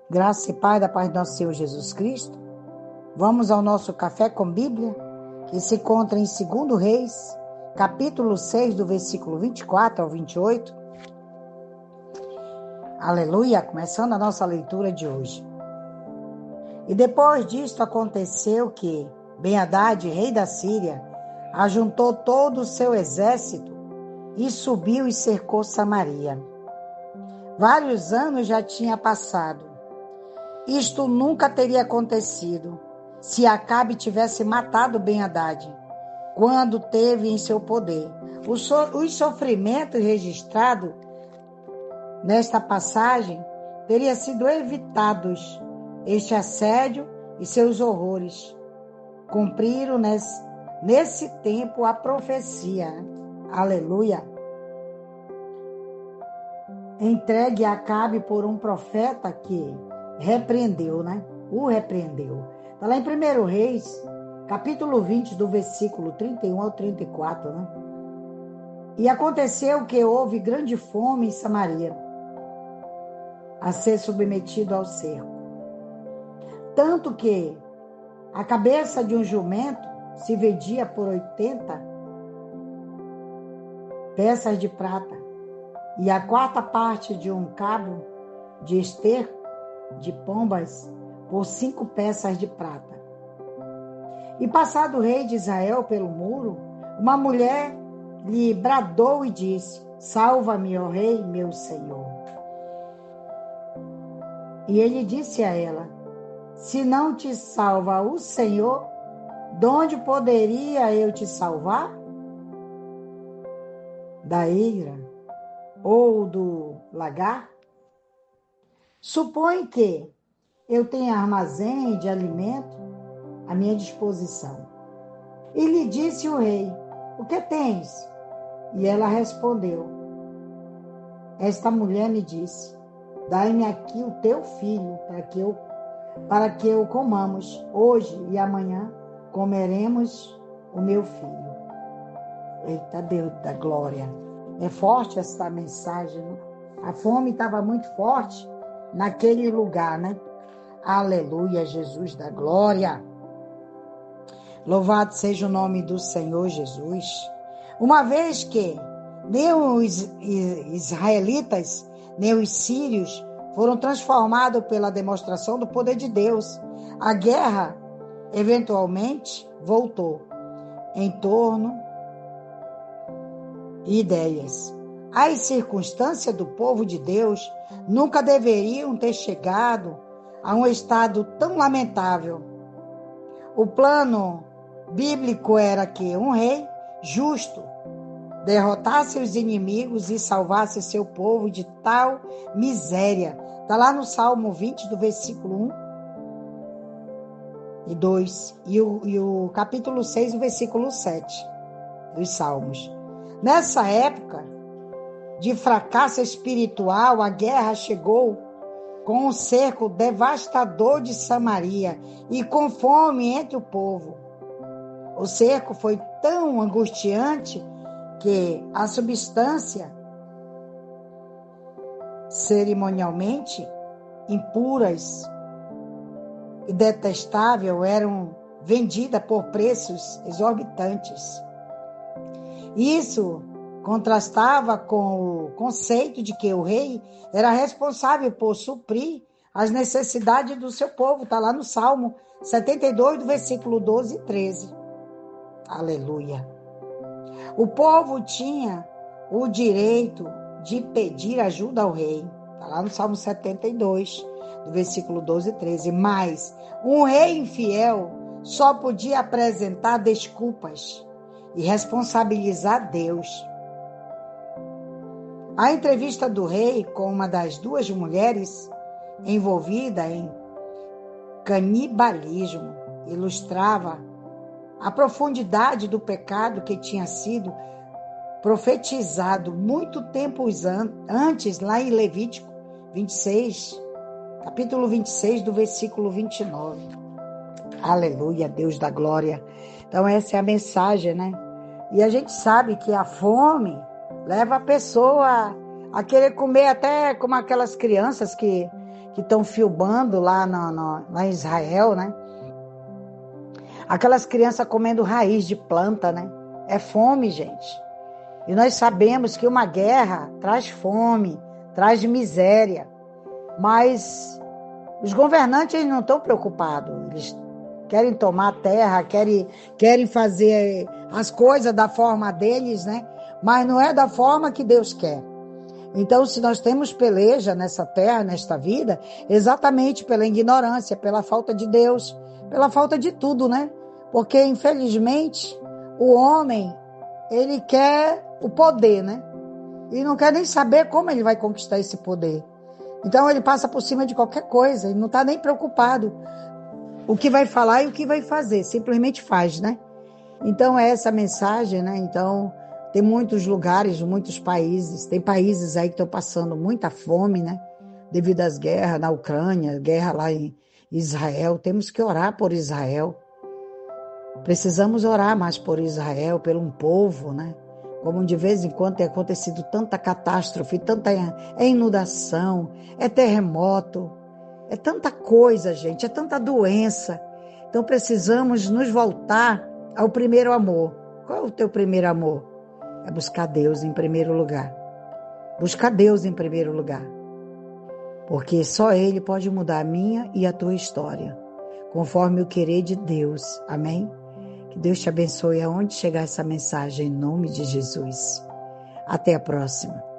Graça e paz da paz do nosso Senhor Jesus Cristo. Vamos ao nosso Café com Bíblia, que se encontra em 2 Reis, capítulo 6, do versículo 24 ao 28. Aleluia! Começando a nossa leitura de hoje. E depois disto aconteceu que Ben-Hadad, rei da Síria, ajuntou todo o seu exército e subiu e cercou Samaria. Vários anos já tinha passado. Isto nunca teria acontecido se Acabe tivesse matado Ben-Hadad, quando teve em seu poder. Os sofrimentos registrados nesta passagem teriam sido evitados. Este assédio e seus horrores cumpriram nesse tempo a profecia. Aleluia! Entregue a Acabe por um profeta que repreendeu, O repreendeu. Está lá em 1 Reis, capítulo 20, do versículo 31 ao 34, E aconteceu que houve grande fome em Samaria, a ser submetido ao cerco. Tanto que a cabeça de um jumento se vendia por 80 peças de prata, e a quarta parte de um cabo de esterco de pombas por 5 peças de prata. E passado o rei de Israel pelo muro, uma mulher lhe bradou e disse: Salva-me, ó rei, meu senhor. E ele disse a ela: Se não te salva o Senhor, de onde poderia eu te salvar? Da ira ou do lagar? Supõe que eu tenha armazém de alimento à minha disposição. E lhe disse o rei: O que tens? E ela respondeu: Esta mulher me disse: Dai-me aqui o teu filho, para que eu comamos. Hoje e amanhã comeremos o meu filho. Eita Deus da glória! É forte essa mensagem, A fome estava muito forte naquele lugar, Aleluia, Jesus da glória. Louvado seja o nome do Senhor Jesus. Uma vez que nem os israelitas, nem os sírios foram transformados pela demonstração do poder de Deus, a guerra eventualmente voltou em torno de ideias. As circunstâncias do povo de Deus nunca deveriam ter chegado a um estado tão lamentável. O plano bíblico era que um rei justo derrotasse os inimigos e salvasse seu povo de tal miséria. Está lá no Salmo 20, do versículo 1 e 2, e o capítulo 6, o versículo 7 dos Salmos. Nessa época de fracasso espiritual, a guerra chegou com um cerco devastador de Samaria e com fome entre o povo. O cerco foi tão angustiante que a substância cerimonialmente impuras e detestável eram vendidas por preços exorbitantes. Isso contrastava com o conceito de que o rei era responsável por suprir as necessidades do seu povo. Está lá no Salmo 72, do versículo 12 e 13. Aleluia. O povo tinha o direito de pedir ajuda ao rei. Está lá no Salmo 72, do versículo 12 e 13. Mas um rei infiel só podia apresentar desculpas e responsabilizar Deus. A entrevista do rei com uma das duas mulheres envolvida em canibalismo ilustrava a profundidade do pecado que tinha sido profetizado muito tempo antes, lá em Levítico 26, capítulo 26, do versículo 29. Aleluia, Deus da glória. Então essa é a mensagem, E a gente sabe que a fome leva a pessoa a querer comer até como aquelas crianças que que estão filmando lá em Israel, né? Aquelas crianças comendo raiz de planta, né? É fome, gente. E nós sabemos que uma guerra traz fome, traz miséria. Mas os governantes eles não estão preocupados. Eles querem tomar a terra, querem fazer as coisas da forma deles, né? Mas não é da forma que Deus quer. Então, se nós temos peleja nessa terra, nesta vida, exatamente pela ignorância, pela falta de Deus, pela falta de tudo, né? Porque, infelizmente, o homem, ele quer o poder, né? E não quer nem saber como ele vai conquistar esse poder. Então, ele passa por cima de qualquer coisa, ele não está nem preocupado o que vai falar e o que vai fazer, simplesmente faz, né? Então, é essa mensagem, né? Então, tem muitos lugares, muitos países, tem países aí que estão passando muita fome, né? Devido às guerras na Ucrânia, guerra lá em Israel. Temos que orar por Israel. Precisamos orar mais por Israel, pelo um povo, né? Como de vez em quando tem acontecido tanta catástrofe, tanta inundação, é terremoto, é tanta coisa, gente, é tanta doença. Então precisamos nos voltar ao primeiro amor. Qual é o teu primeiro amor? É buscar Deus em primeiro lugar. Buscar Deus em primeiro lugar. Porque só Ele pode mudar a minha e a tua história, conforme o querer de Deus. Amém? Que Deus te abençoe aonde chegar essa mensagem, em nome de Jesus. Até a próxima.